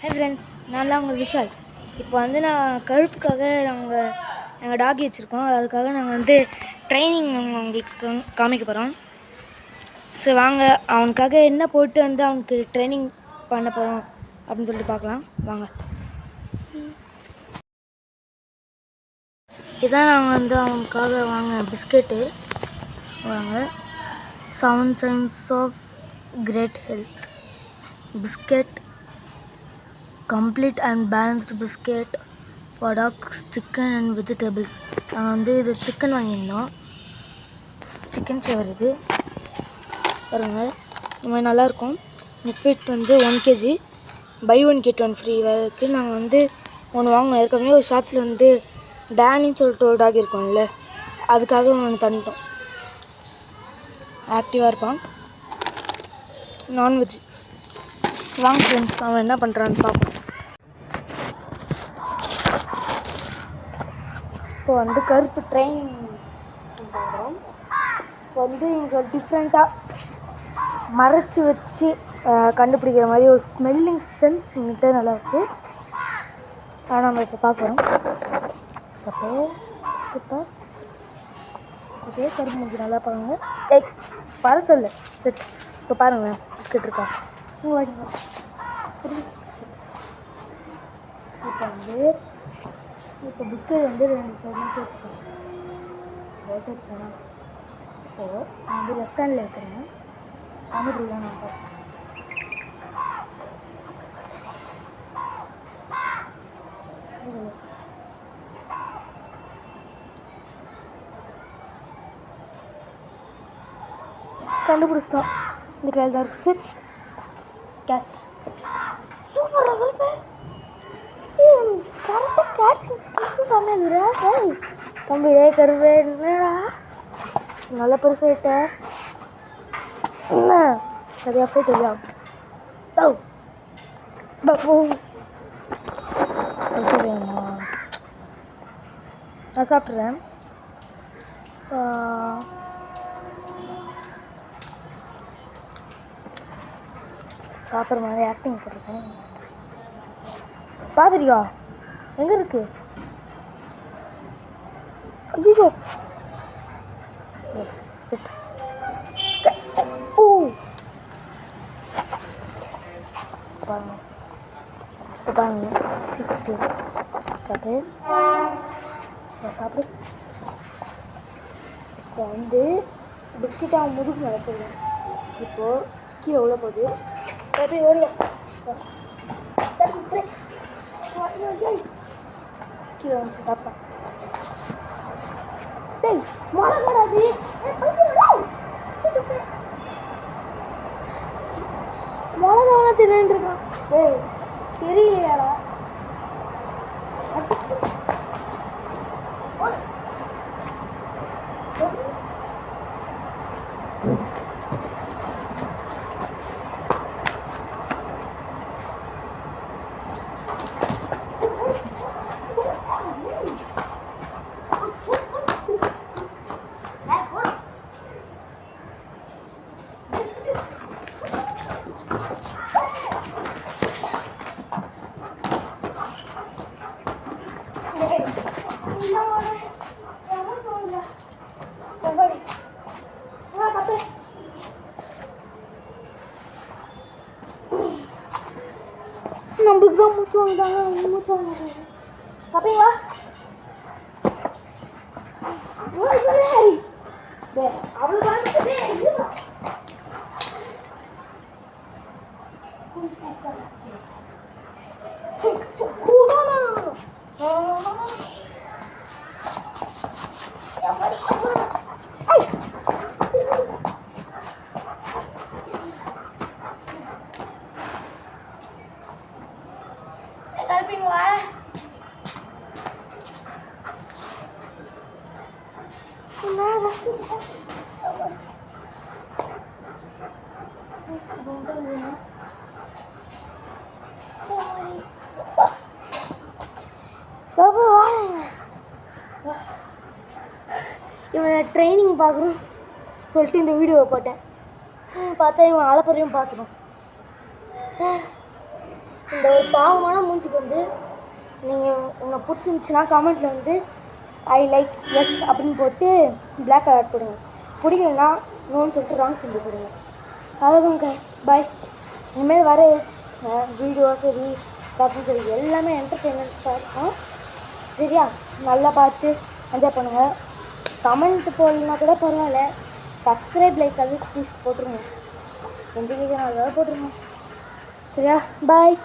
Hi friends, நான் தான் உங்கள் விஷால். இப்போ நான் கருப்புக்காக எங்கள் டாகி வச்சுருக்கோம். அதுக்காக நாங்கள் ட்ரைனிங் உங்களுக்கு காமிக்க போகிறோம். சரி வாங்க, அவனுக்காக என்ன போட்டு அவனுக்கு ட்ரைனிங் பண்ண போகிறோம் அப்படின்னு சொல்லிட்டு பார்க்கலாம் வாங்க. இதான் நாங்கள் அவனுக்காக பிஸ்கெட்டு வாங்க. 7 signs of great health biscuit, complete and balanced biscuit for dogs, chicken and vegetables. நாங்கள் இது சிக்கன் வாங்கியிருந்தோம். சிக்கன் ஃப்ளேவர் இது பாருங்கள், இந்த மாதிரி நல்லாயிருக்கும். Net weight 1 kg, buy 1 get 1 free இருக்குது. நாங்கள் ஒன்று வாங்கினோம். ஏற்கனவே ஒரு ஷாப்ஸில் டேனின்னு சொல்லிட்டு ஒரு டாக் இருக்கும்ல, அதுக்காக ஒன்று தந்துட்டோம். ஆக்டிவாக இருப்பான், நான்வெஜ். வாங்க ஃப்ரெண்ட்ஸ், அவன் என்ன பண்ணுறான்னு பார்ப்போம். இப்போ கருப்பு ட்ரைனிங் பண்ணுறோம். இப்போ இங்கே டிஃப்ரெண்ட்டாக மறைச்சி வச்சு கண்டுபிடிக்கிற மாதிரி ஒரு ஸ்மெல்லிங் சென்ஸ் இங்கிட்ட நல்லாயிருக்கு. ஆனால் நம்ம இப்போ பார்க்குறோம். ஓகே, கருப்பு மூஞ்சி நல்லா பாருங்க. வர சொல்லு. சரி, இப்போ பாருங்கள், பிஸ்கட் இருக்கா. இப்போ பிஸ்கட் 2 செகண்ட் வச்சுக்கோங்க. இப்போது நான் லெஃப்ட் ஹேண்டில் இருக்கிறேன். கண்டுபிடிக்கலாம் நான் பார்ப்பேன். கண்டுபிடிச்சிட்டோம். இந்த கையில் தான் இருக்குது. Sit, catch. சூப்பராக இருக்கு. கரெக்டாக கேட்சிங் ஸ்கில்ஸும் சமையல்றா. தம்பி கருவே, என்னடா நல்ல பெருசாகிட்ட. என்ன சரியா போய் தெரியா வேணுமா? நான் சாப்பிட்றேன். சாப்பிட்ற மாதிரி ஆக்டிங் போட்டிருக்கேன். பார்த்துருக்கா? எங்கே இருக்கு? ஐயோ, பாருங்க பாருங்க, சீக்கிரம் சாப்பிடு. சாப்பிடு. இப்போ பிஸ்கெட் அவன் முதுகு நினச்சிருக்கேன். இப்போது கீழே உள்ள போகுது. கீழே வந்து சாப்பிட்டான். மழை வராது. மழை தின்னுருக்கான். தெரியலையாடா. நம்மளுக்கு தான் மூச்சு வாங்கிட்டாங்க. மூச்சு வாங்க பார்ப்பீங்களா? அவ்வளோ இவனை ட்ரைனிங் பார்க்கணும் சொல்லிட்டு இந்த வீடியோவை போட்டேன். பார்த்தா இவன் அலப்பறையும் பார்க்கணும். இந்த ஒரு பாவமான மூஞ்சிக்கு வந்து நீங்கள் உங்களை பிடிச்சிருந்துச்சுன்னா கமெண்ட்டில் வந்து ஐ லைக் எஸ் அப்படின்னு போட்டு பிளாக் கலர் போடுங்க. பிடிக்கலன்னா நோன்னு சொல்லிட்டு ராங் சிம்பிள் போடுங்க. அவ்வளோதான் கைஸ், பாய். இனிமேல் வர வீடியோ சரி சாப்பிட்டு சரி எல்லாமே என்டர்டெயின்மெண்ட்டாக இருக்கும். சரியா? நல்லா பார்த்து என்ஜாய் பண்ணுங்கள். கமெண்ட் போடலன்னா கூட பரவாயில்ல, சப்ஸ்கிரைப் லைக் அது ப்ளீஸ் போட்டுருங்க. கொஞ்சம் கேட்க நல்லா போட்டுருங்க. சரியா? பாய்.